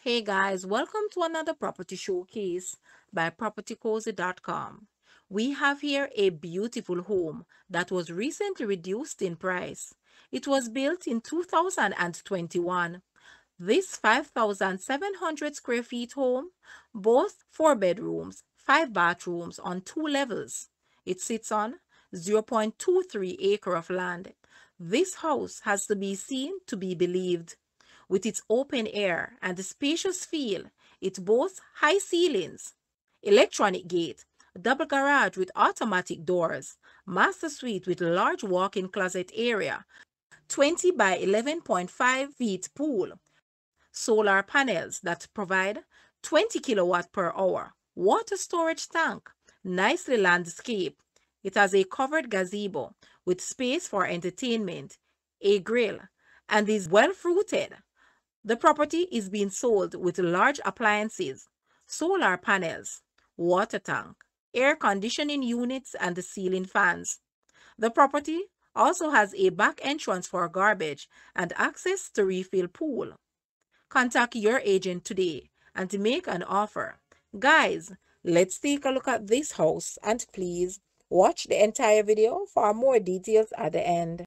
Hey guys, welcome to another property showcase by propertycozy.com. We have here a beautiful home that was recently reduced in price. It was built in 2021. This 5,700 square feet home, both 4 bedrooms, 5 bathrooms on 2 levels. It sits on 0.23 acre of land. This house has to be seen to be believed. With its open air and the spacious feel, it boasts high ceilings, electronic gate, double garage with automatic doors, master suite with large walk-in closet area, 20 by 11.5 feet pool, solar panels that provide 20 kilowatt per hour, water storage tank, nicely landscaped. It has a covered gazebo with space for entertainment, a grill, and is well fruited. The property is being sold with large appliances, solar panels, water tank, air conditioning units, and the ceiling fans. The property also has a back entrance for garbage and access to refill pool. Contact your agent today and make an offer. Guys, let's take a look at this house and please watch the entire video for more details at the end.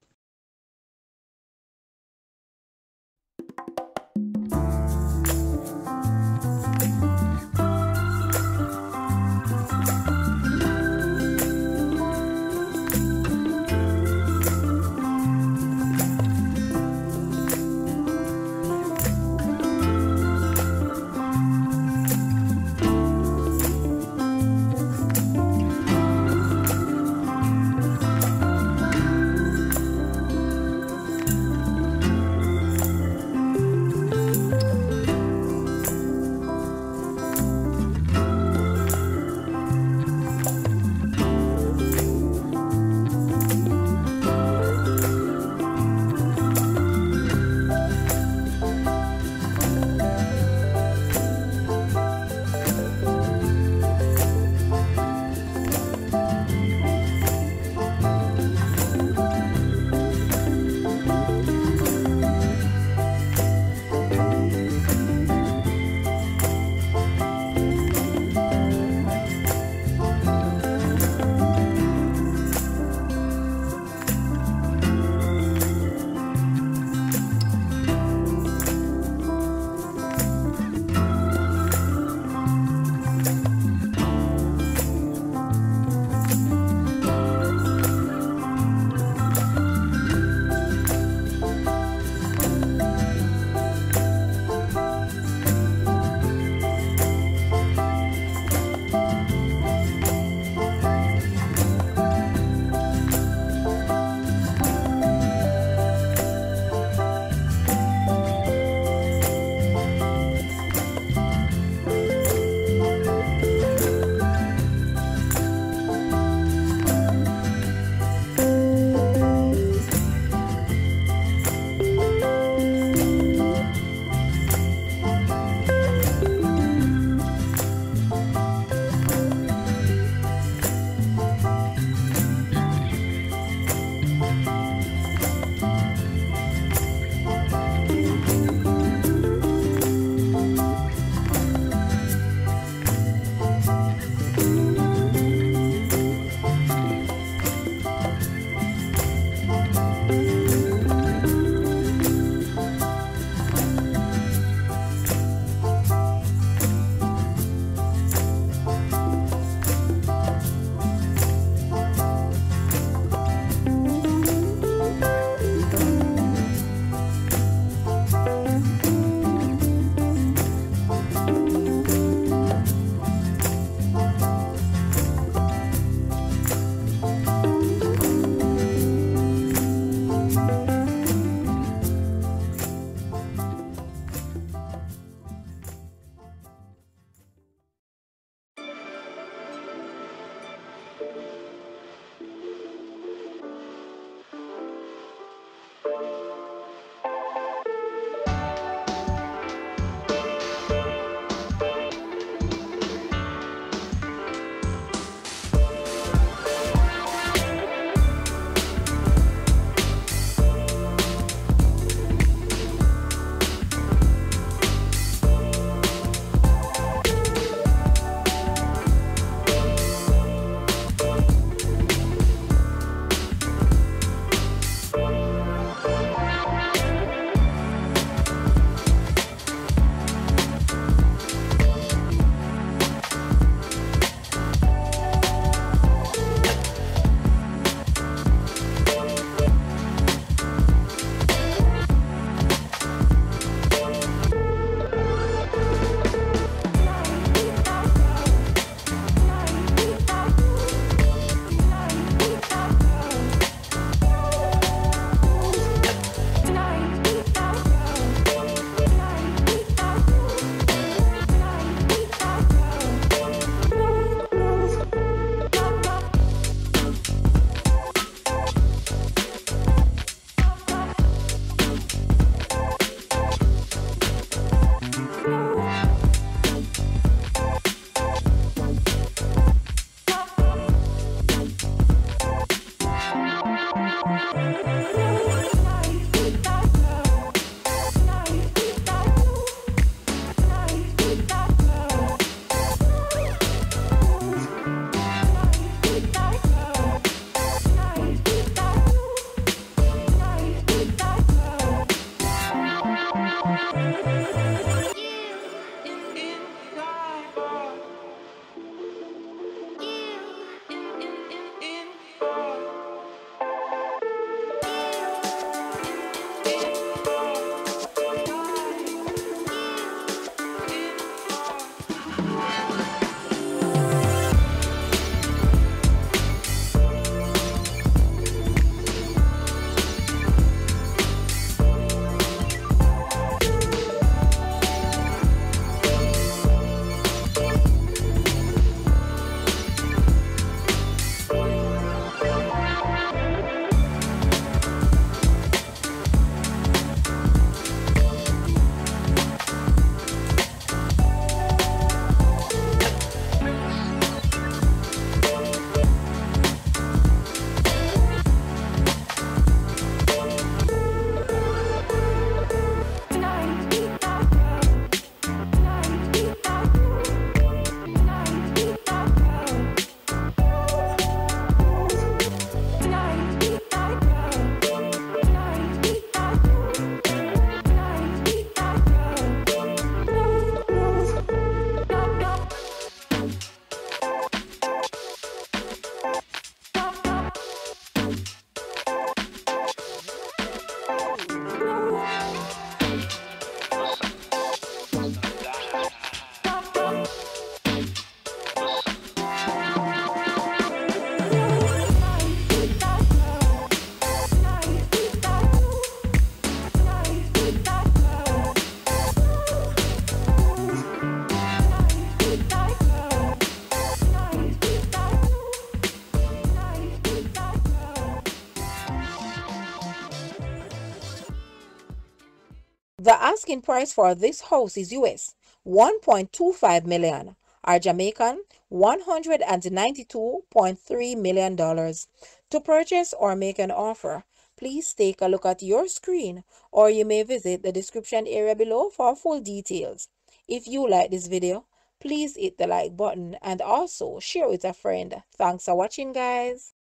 The asking price for this house is US 1.25 million or Jamaican $192.3 million. To purchase or make an offer, please take a look at your screen or you may visit the description area below for full details. If you like this video, please hit the like button and also share with a friend. Thanks for watching, guys.